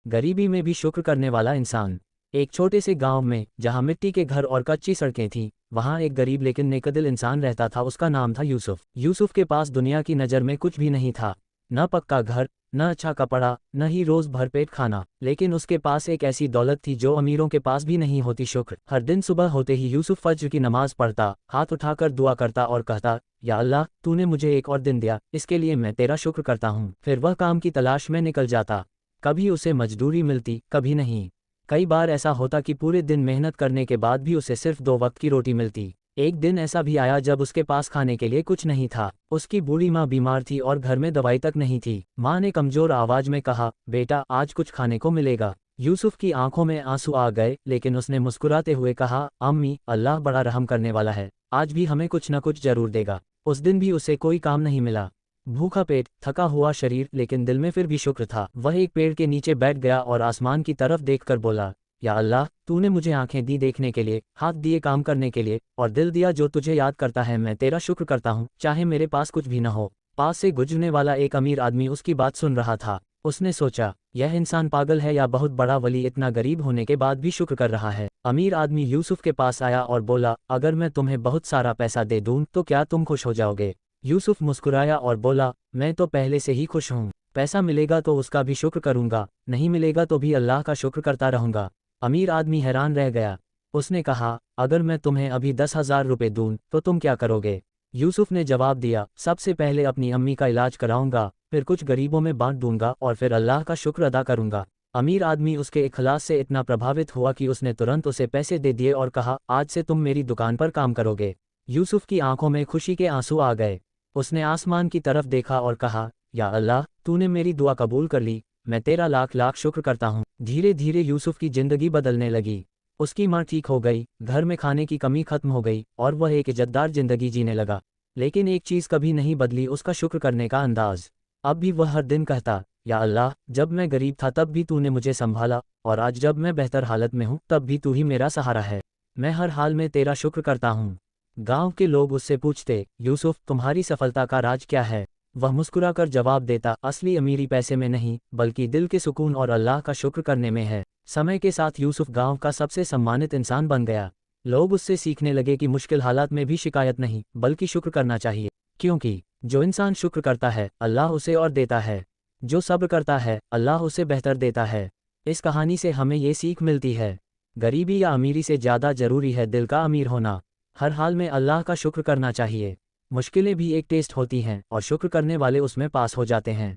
गरीबी में भी शुक्र करने वाला इंसान। एक छोटे से गांव में जहां मिट्टी के घर और कच्ची सड़कें थीं, वहां एक गरीब लेकिन नेकदिल इंसान रहता था। उसका नाम था यूसुफ। यूसुफ के पास दुनिया की नज़र में कुछ भी नहीं था, न पक्का घर, न अच्छा कपड़ा, न ही रोज भरपेट खाना, लेकिन उसके पास एक ऐसी दौलत थी जो अमीरों के पास भी नहीं होती, शुक्र। हर दिन सुबह होते ही यूसुफ फज्र की नमाज पढ़ता, हाथ उठाकर दुआ करता और कहता, या अल्लाह, तूने मुझे एक और दिन दिया, इसके लिए मैं तेरा शुक्र करता हूँ। फिर वह काम की तलाश में निकल जाता। कभी उसे मजदूरी मिलती, कभी नहीं। कई बार ऐसा होता कि पूरे दिन मेहनत करने के बाद भी उसे सिर्फ 2 वक्त की रोटी मिलती। एक दिन ऐसा भी आया जब उसके पास खाने के लिए कुछ नहीं था। उसकी बूढ़ी माँ बीमार थी और घर में दवाई तक नहीं थी। माँ ने कमजोर आवाज में कहा, बेटा, आज कुछ खाने को मिलेगा। यूसुफ की आंखों में आंसू आ गए, लेकिन उसने मुस्कुराते हुए कहा, अम्मी, अल्लाह बड़ा रहम करने वाला है, आज भी हमें कुछ न कुछ जरूर देगा। उस दिन भी उसे कोई काम नहीं मिला। भूखा पेट, थका हुआ शरीर, लेकिन दिल में फिर भी शुक्र था। वह एक पेड़ के नीचे बैठ गया और आसमान की तरफ देखकर बोला, या अल्लाह, तूने मुझे आंखें दी देखने के लिए, हाथ दिए काम करने के लिए, और दिल दिया जो तुझे याद करता है। मैं तेरा शुक्र करता हूँ, चाहे मेरे पास कुछ भी न हो। पास से गुजरने वाला एक अमीर आदमी उसकी बात सुन रहा था। उसने सोचा, यह इंसान पागल है या बहुत बड़ा वली, इतना गरीब होने के बाद भी शुक्र कर रहा है। अमीर आदमी यूसुफ के पास आया और बोला, अगर मैं तुम्हें बहुत सारा पैसा दे दूं तो क्या तुम खुश हो जाओगे? यूसुफ मुस्कुराया और बोला, मैं तो पहले से ही खुश हूँ। पैसा मिलेगा तो उसका भी शुक्र करूंगा, नहीं मिलेगा तो भी अल्लाह का शुक्र करता रहूंगा। अमीर आदमी हैरान रह गया। उसने कहा, अगर मैं तुम्हें अभी 10,000 रुपये दूं तो तुम क्या करोगे? यूसुफ ने जवाब दिया, सबसे पहले अपनी अम्मी का इलाज कराऊंगा, फिर कुछ गरीबों में बांट दूंगा और फिर अल्लाह का शुक्र अदा करूंगा। अमीर आदमी उसके इखलास से इतना प्रभावित हुआ कि उसने तुरंत उसे पैसे दे दिए और कहा, आज से तुम मेरी दुकान पर काम करोगे। यूसुफ की आंखों में खुशी के आंसू आ गए। उसने आसमान की तरफ देखा और कहा, या अल्लाह, तूने मेरी दुआ कबूल कर ली, मैं तेरा लाख लाख शुक्र करता हूँ। धीरे धीरे यूसुफ की जिंदगी बदलने लगी। उसकी माँ ठीक हो गई, घर में खाने की कमी खत्म हो गई और वह एक इज्जतदार जिंदगी जीने लगा। लेकिन एक चीज़ कभी नहीं बदली, उसका शुक्र करने का अंदाज। अब भी वह हर दिन कहता, या अल्लाह, जब मैं गरीब था तब भी तूने मुझे संभाला, और आज जब मैं बेहतर हालत में हूँ तब भी तू ही मेरा सहारा है। मैं हर हाल में तेरा शुक्र करता हूँ। गांव के लोग उससे पूछते, यूसुफ, तुम्हारी सफलता का राज क्या है? वह मुस्कुराकर जवाब देता, असली अमीरी पैसे में नहीं, बल्कि दिल के सुकून और अल्लाह का शुक्र करने में है। समय के साथ यूसुफ गांव का सबसे सम्मानित इंसान बन गया। लोग उससे सीखने लगे कि मुश्किल हालात में भी शिकायत नहीं, बल्कि शुक्र करना चाहिए, क्योंकि जो इंसान शुक्र करता है, अल्लाह उसे और देता है। जो सब्र करता है, अल्लाह उसे बेहतर देता है। इस कहानी से हमें ये सीख मिलती है, गरीबी या अमीरी से ज़्यादा जरूरी है दिल का अमीर होना। हर हाल में अल्लाह का शुक्र करना चाहिए। मुश्किलें भी एक टेस्ट होती हैं और शुक्र करने वाले उसमें पास हो जाते हैं।